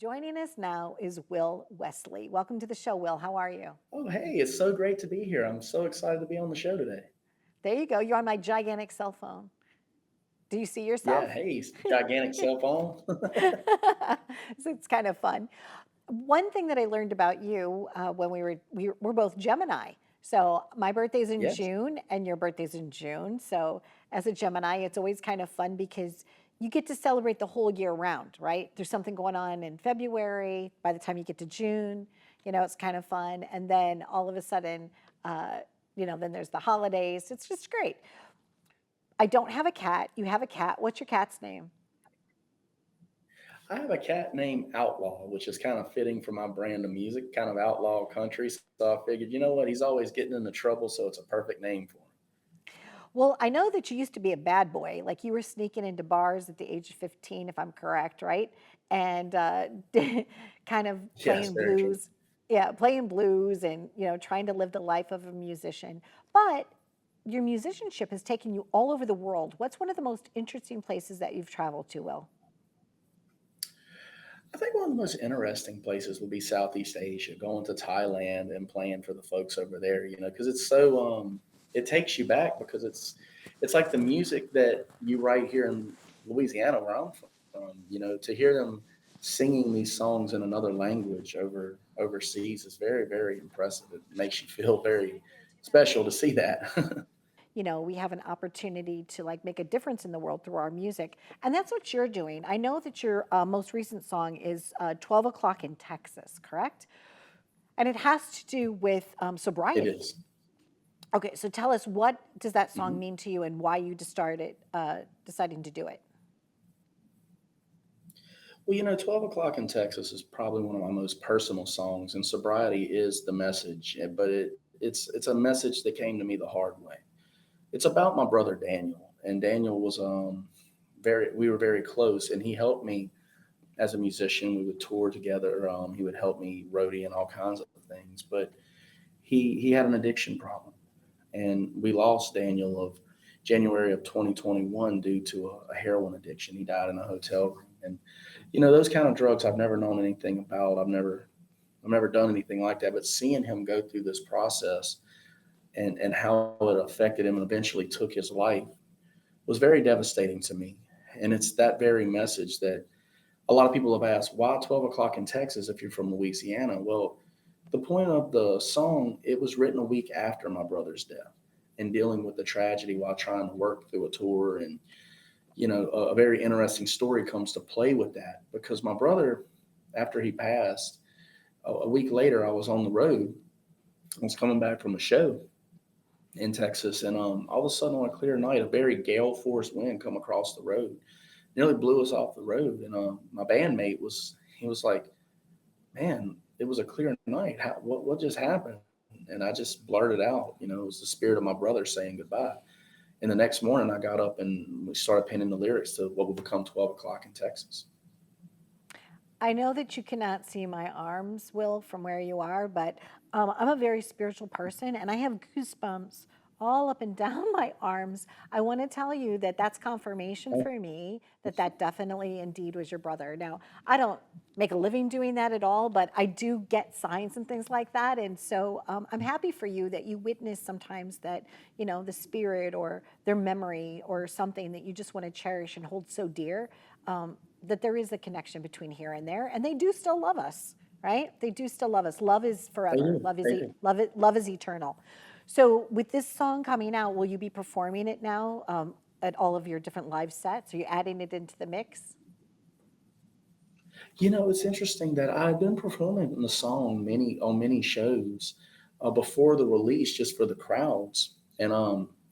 Joining us now is Will Wesley. Welcome to the show, Will. How are you? Oh, hey, it's so great to be here. I'm so excited to be on the show today. There you go. You're on my gigantic cell phone. Do you see Yeah, yourself? hey, gigantic cell phone. So it's kind of fun. One thing that I learned about you when we're both Gemini. So my birthday's in Yes. June and your birthday's in June. So as a Gemini, it's always kind of fun because you get to celebrate the whole year round, right? There's something going on in February. By the time you get to June, it's kind of fun. And then all of a sudden, uh, then there's the holidays. It's just great. I don't have a cat. You have a cat. What's your cat's name? I have a cat named Outlaw, which is kind of fitting for my brand of music, kind of outlaw country. So I figured, you know what? He's always getting into trouble, so it's a perfect name for him. Well, I know that you used to be a bad boy. Like you were sneaking into bars at the age of 15, if I'm correct, right? And kind of Yes, playing very true. blues. Yeah, playing blues and, trying to live the life of a musician. But your musicianship has taken you all over the world. What's one of the most interesting places that you've traveled to, Will? I think one of the most interesting places would be Southeast Asia, going to Thailand and playing for the folks over there, because it's so it takes you back because it's like the music that you write here in Louisiana where I'm from, to hear them singing these songs in another language overseas is very, very impressive. It makes you feel very special to see that. We have an opportunity to like make a difference in the world through our music, and that's what you're doing. I know that your most recent song is 12 o'clock in Texas, correct? And it has to do with It sobriety. is. Okay, so tell us, what does that song Mhm. mean to you and why you just started deciding to do it? Well, 12 o'clock in Texas is probably one of my most personal songs, and sobriety is the message, but it's a message that came to me the hard way. It's about my brother Daniel, and Daniel was we were very close, and he helped me as a musician. We would tour together. He would help me roadie and all kinds of things, but he had an addiction problem, and we lost Daniel of January of 2021 due to a heroin addiction. He died in a hotel room, and those kind of drugs I've never known anything about. I've never done anything like that. But seeing him go through this process and how it affected him and eventually took his life was very devastating to me. And it's that very message that a lot of people have asked, why 12 o'clock in Texas if you're from Louisiana? Well, the point of the song, it was written a week after my brother's death and dealing with the tragedy while trying to work through a tour. And, a very interesting story comes to play with that because my brother, after he passed, a week later, I was on the road. I was coming back from a show in Texas, and all of a sudden on a clear night, a very gale force wind come across the road, nearly blew us off the road. And my bandmate he was like, "Man, it was a clear night. What just happened?" And I just blurted out, it was the spirit of my brother saying goodbye. And the next morning, I got up and we started penning the lyrics to what would become 12 o'clock in Texas. I know that you cannot see my arms, Will, from where you are, but I'm a very spiritual person and I have goosebumps all up and down my arms. I want to tell you that that's confirmation Oh, for me that that definitely indeed was your brother. Now, I don't make a living doing that at all, but I do get signs and things like that. And so I'm happy for you that you witness sometimes that, the spirit or their memory or something that you just want to cherish and hold so dear. That there is a connection between here and there, and they do still love us, right? They do still love us. Love is they forever. do. They do. Love is eternal. So, with this song coming out, will you be performing it now at all of your different live sets? Are you adding it into the mix? It's interesting that I've been performing the song many shows before the release, just for the crowds, and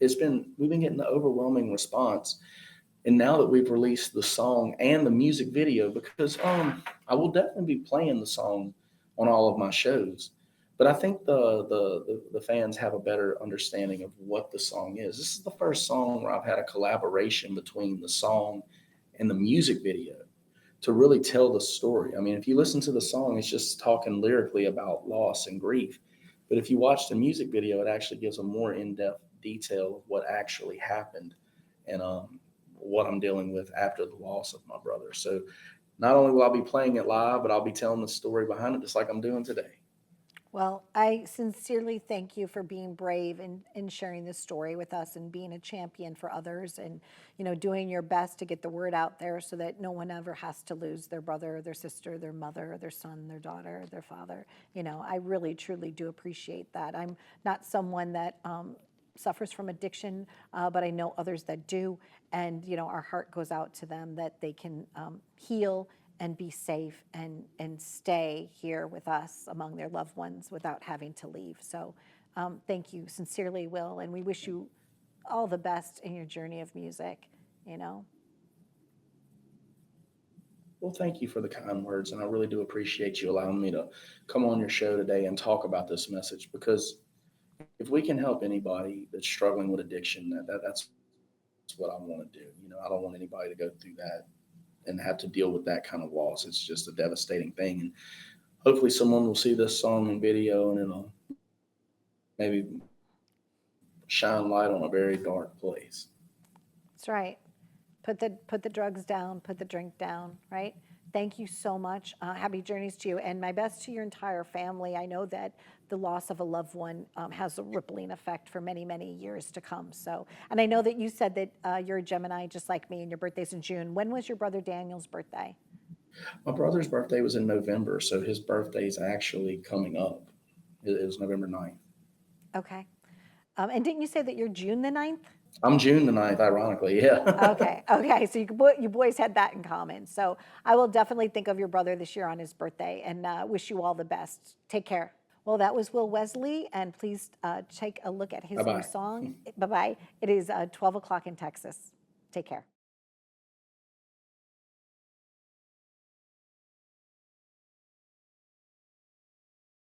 we've been getting the overwhelming response. And now that we've released the song and the music video, because I will definitely be playing the song on all of my shows, but I think the fans have a better understanding of what the song is. This is the first song where I've had a collaboration between the song and the music video to really tell the story. I mean, if you listen to the song, it's just talking lyrically about loss and grief. But if you watch the music video, it actually gives a more in depth detail of what actually happened and what I'm dealing with after the loss of my brother. So Not only will I be playing it live, but I'll be telling the story behind it just like I'm doing today. Well, I sincerely thank you for being brave and sharing this story with us and being a champion for others and, doing your best to get the word out there so that no one ever has to lose their brother, their sister, their mother, their son, their daughter, their father. I really, truly do appreciate that. I'm not someone that suffers from addiction, but I know others that do. And, our heart goes out to them that they can heal and be safe and stay here with us among their loved ones without having to leave. So thank you sincerely, Will, and we wish you all the best in your journey of music, you know. Well, thank you for the kind words, and I really do appreciate you allowing me to come on your show today and talk about this message because if we can help anybody that's struggling with addiction, that's what I want to do. I don't want anybody to go through that and have to deal with that kind of loss. It's just a devastating thing. And hopefully someone will see this song and video and it'll maybe shine light on a very dark place. That's right. Put the drugs down, put the drink down, right? Thank you so much. Happy journeys to you, and my best to your entire family. I know that the loss of a loved one has a rippling effect for many, many years to come. So, and I know that you said that you're a Gemini, just like me, and your birthday's in June. When was your brother Daniel's birthday? My brother's birthday was in November, so his birthday is actually coming up. It was November 9th. Okay. And didn't you say that you're June the 9th? I'm June the 9th, ironically. Yeah. Okay, okay. So you boys had that in common. So I will definitely think of your brother this year on his birthday and wish you all the best. Take care. Well, that was Will Wesley, and please take a look at his Bye new bye. song. Bye bye. It is 12 o'clock in Texas. Take care.